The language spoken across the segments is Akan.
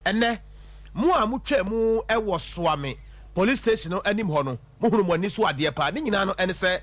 ene mu a mutwa mu ewo soame police station no anim ho no mo hunu mo ani so ade pa ne nyina no ene se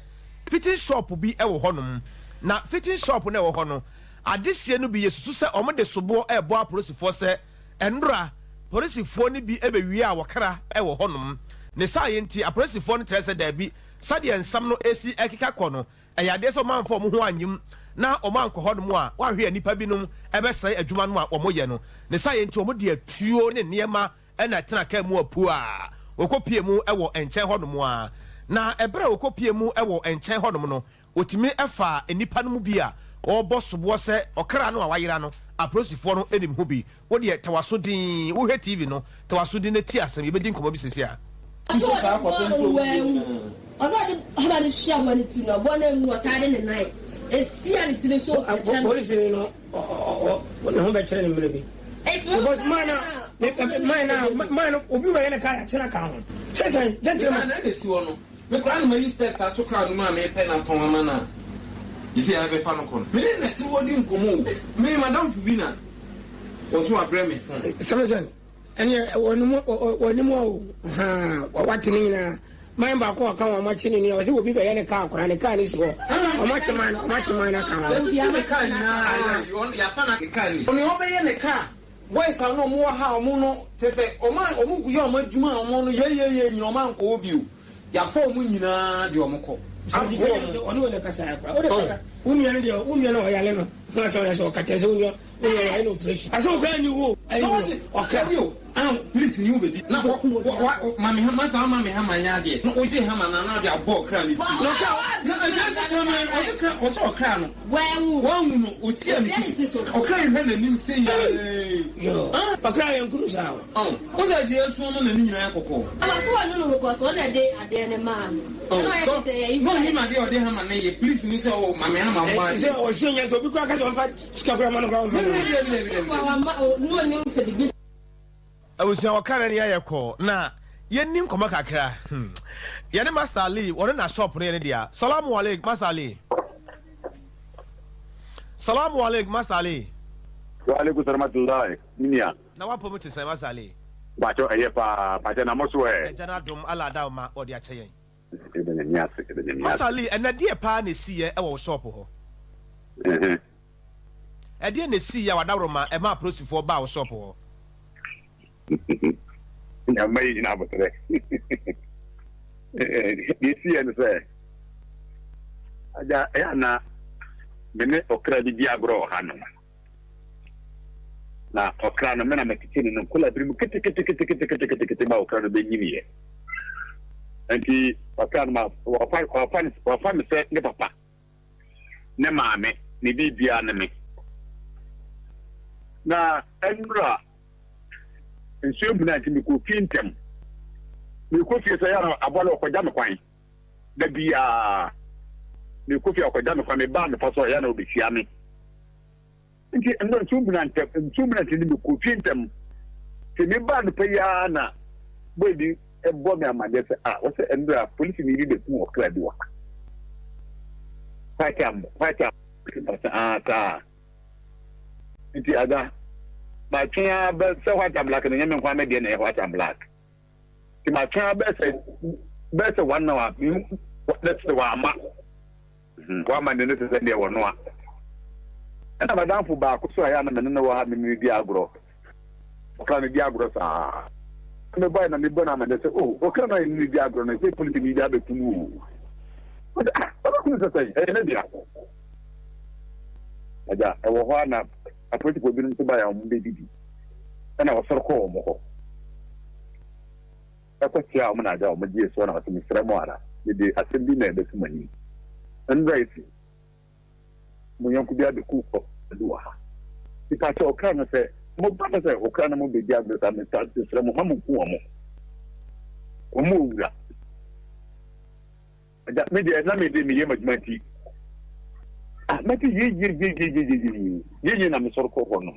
fitting shop bi ewo honom na fitting shop na ewo ho no adehye no bi yesusu se omode sobo ebo apolisifoɔ se enra polisifoɔ ni bi ebewie a wɔkra ewo honom ne science apolisifoɔ no trese da bi sade ensam no esi ekeka kɔ no eyade so manfo mo ho anyim na oman ko honom a wahwe nipa binom ebesai adwuma no a omoye no ne science omode atuo ne niema ena tena ka mu apu a okopie mu ewo enchen honom a na ebere okopie mu ewo enchen honom no otimi efa enipa no mu bi a obo sobo se okra no a wayira no apolisifoɔ no enim ho bi wo de tawaso din wo hwe TV no tawaso din na ti asem yebedi nkomo bi sesi a Although how about share when it's in a one was had in the night. It's see and it's so police no what no better than maybe. Because mine obi we na car chena ka ho. Say gentleman na dey no. Me kran my steps I took out ma me pen and ton mana. You see I be fan kon. Me na ti wodi nkomo. Me madam Fubina. Oso abre me phone. Samson. Anya wonimu ha what ni my back or come on watching in yours, will be any car, and the car is go. How much man account? You have a car now. You only have a car. Only obey in the car. Boys are no more how Mono to say, oh man, oh, you're my Juma, Mono, ye, your man, oh, you. Your 4 Munina, your Moko. I'm going to Casa. Women, I saw Catazonian. I know, I saw brand new. I know, you. Please, you will not what Mammy Hamaya. No, we did Hamana, a ball crown. No, also a crown. Well, one would tell me, okay, when the new say, a crying cruise out. Oh, what's that dear woman and you alcohol? I was one day at the end, man. Oh, say, no, you might be a dear Hamana, please, Miss O, Mammy Hamana, or singing so because I don't fight Scabramon around. No news to be. I was your current year call. Nah, ye nim koma kakra. Yene Master Ali, one na shop ne dia. Salamu alaikum Master Ali. Salamu alaikum Master Ali. Wa alaikum salamatullahi. Minia. Na wa pomo te say Master Ali. Ba cho eye pa na mo so e. Jana dom ala da ma odi a cheyen. Master Ali, and na dia pa na si e wo shop ho. E dia na si ya wadawro ma e ma prosifo ba wo shop ho. Ya mai ina ba tare si en se aja ya na bene okra di agro hanu na okra no mena metini no kula birim kete ba okra no be nyimiye anti okra ma wa fa mi se ne papa ne maame ne bibia ne me na enra nsuo mu na ntimi ko fintem mi ko fie so ya abolo ko jam kwan da bia mi ko fie ko jam kwan me ba me faso ya na obisia me nti ndo nsuo mu na ntimi ko fintem ti me ba no pa ya na boy bi e bo me amade se wo se ndo a police ni bi be ku o kra bi wa fatam ta nti ada ma tia be se white and black na nyame kwa me de na white and black ti ma tia be se 1 hour that's the one ma wa ma ne se de wono a na madam fu ba ko so ya na me no wa ha me di agro okra me di agro sa me boy na me bona ma de se oh okra na ni di agro na se politi ni dia be tumu ba ko se sai e na dia aja e wo ho na apoti ko binu so ba ya mo be didi ana wasar ko mo ko ko tia mo na ja mo die so na wasu misra mo ara de asembi na be sumani and right mo yanku bia de ku ko duwa ha ita to kan se mo ba se o kan mo be dia be ta me ta misra mo ma mo ku o mo wura aja me de na me de mi ye majmati mati ye na me sor ko hono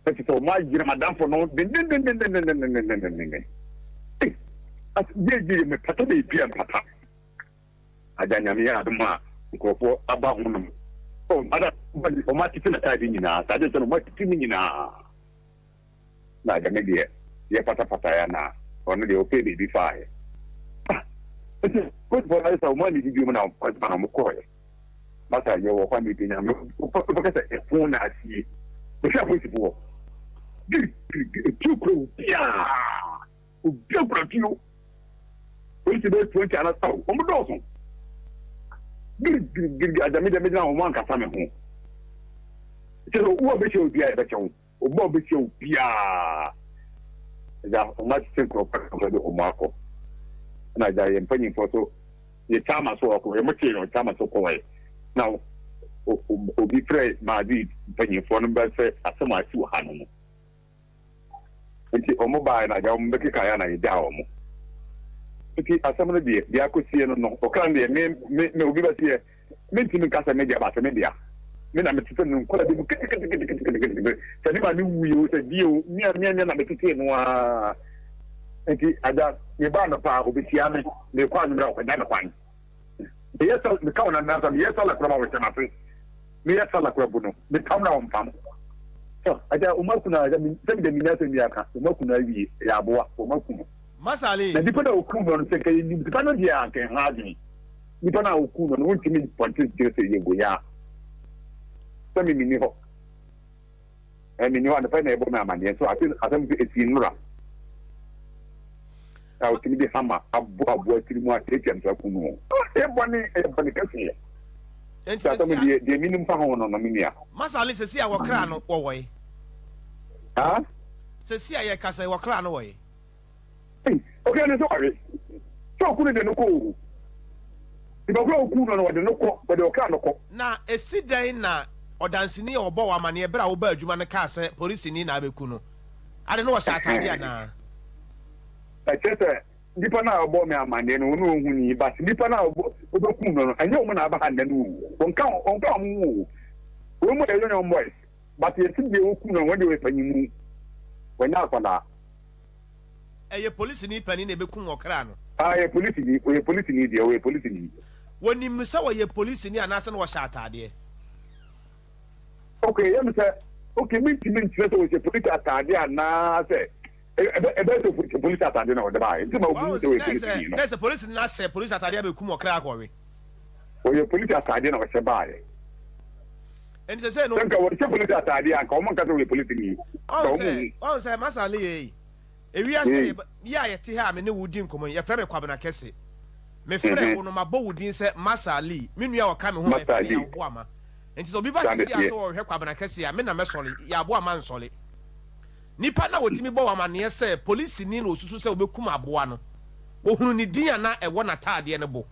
pati to ma jira madam fo no den as ye me pata de pia pata adanya me ya aduma ko fo aba hono o ada o ma ti na ta di nyina ta de so ma ti ni nyina na ga me de ye pata ya na ono de ope de bi fa e ko bo na sa mo ni di mo na ko ma mo ko e masa ye wo kwa mi de nya ko ka se e fun na asi o sha po si bo tu ko ya o bi ko ti o ti be 20 ana sa o mo do so giri adami de me na o mo an ka sa me ho ti o wo be se o bi a be che o bo be se o bi a ja o ma ti ko ko do o ma ko na ja ye mpanyin fo so ye chama so ko ye mo ti no chama so ko we now obi pre ma di mpanyin fo no be se asema asi wo ha no nti o mo ba na ja o mo be ka ya na ye ja o mo nti asema no bi akosie no o kan de me obi ba tie me ti mi kasa me dia ba se me dia me na me ti no ko la bi se ni ba ni wu yo se di o mi na me ti no a nti ada me ba no pa obi tia me kwa no bra ko da me kwan e yesa me ka ona na sa me yesa la kwa wa chama fe me yesa la kwa bu no me ka na on pam so ada o ma kuna ada mi se de mi na se mi aka o ma kuna wi ya boa o ma kuna Masali na dipa na oku no se ka ni dipa no dia nke ha adini dipa na oku no won timi ponte se ye go ya se mi ni ho mi ni wa na fa na ebo na amane so atem esi nura a o timi de sama abo atiri mu ateke nsa ku no e boni kasi enti se de minim fa ho no mi nia Masali se si a wokra no wo yi ha se si a ye kasa wokra no wo yi okay no sorry so ku ne de no ko iba ku no no de no ko de o ka no ko na esi dan na odansini e obo wa mane e bra wo ba adwuma no ka se police ni na abeku no ade no wo sha atade ana chete dipa na obo me amane no no hu ni ba dipa na obo ku no anye o mo na aba hande no onka mo wo mo de no boys but ye ti de ku no won de we panyimu wanya akwala eye police ni pani na ebeku okra no ye police ni de we police ni woni misa wo ye police ni anase no wo sha atade okay ye misa okay mi ti so we police atade ana se ebe to police atade na o de ba nti ma obu de we police ni no there's a police na se police atade abeku okra akọwe o ye police atade na o se ba ye enti se no nka wo se police atade anka o mo nka we police ni on se Masali ye ewia se ya yete ha me ne wudi nkomo ye frɛ me kwabena kese me frɛ wo no mabɔ wudin se Masali me nua waka me ho e frɛ ya wo ama enti so bi ba si aso wo hwɛ kwabena kese ya me na me sɔle ya bo ama nsɔle nipa na wotimi bɔ wa ne se police ni na osusu se obekum aboa no ohunu ni din na ɛwɔ na taade ne bo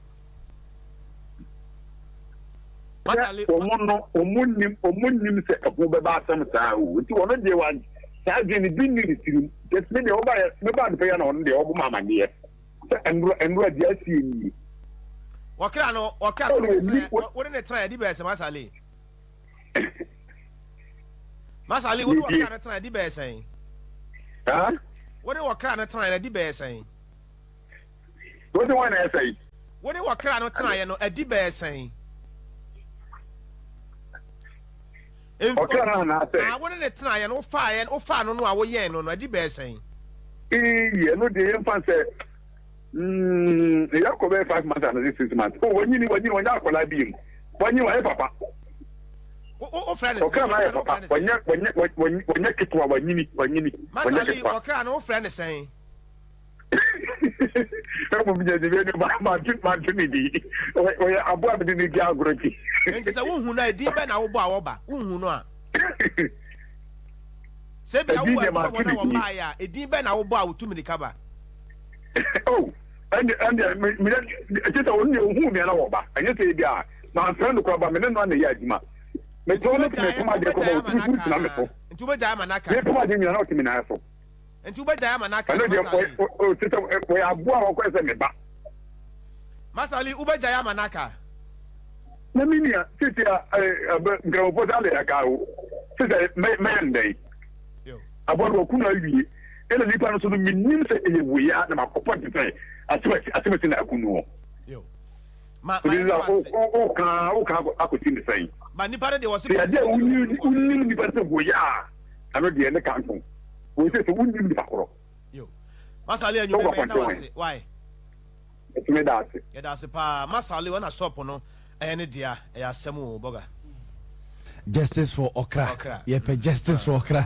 Masali omunnim se abo be ba asem saa o nti wono de wan saa gye ni bin ni tirim just me de oba me ba de pe na wono de obo mama de se enro de asie ni wakra no wode ne try di be se Masali Masali wode wakra ne try di be se ha wode wakra ne try di be se wode wan na say wode wakra no try no adi be se okay na say wode ne try no fa no a wo ye no adi be se ye no de infant say ya ko be 5 months and 6 months o wanyini wanya akola bi mu wanyi wa papa o friend okay na papa wanya kitwa wanyini Masali okra no friend sen mo bi je de ma tuni di o ya abo abidi ni gi agroti enti se wo hu na edi be na wo bo awoba wo hu no a se bi awo na wo ba ya edi be na wo bo awutu mi kaba oh and me just only hu me na wo ba anye se bi a na friend ko ba me no na ya adima me to no me kuma de ko ba na me ko enti wo ja manaka me kuma de mi na o timi na so enti wo ja manaka o tita ko ya abo a ko se me ba Masali wo ja manaka na mini a tita gramopo dale ya ka o tita me ndai yo abo ko kuna wi ele nipa no so no minim se eye we ya na makopo tita atimati na akunu yo o ka akoti ni sai ma nipa de wo se ya de unni nipa se go ya ano de ne kanto we say so wundi mi fakoro yo masale anyu me na wase why it's me that ya da se pa masale wana shop no ene dia ya asem o boga justice for okra. Yep, justice for okra.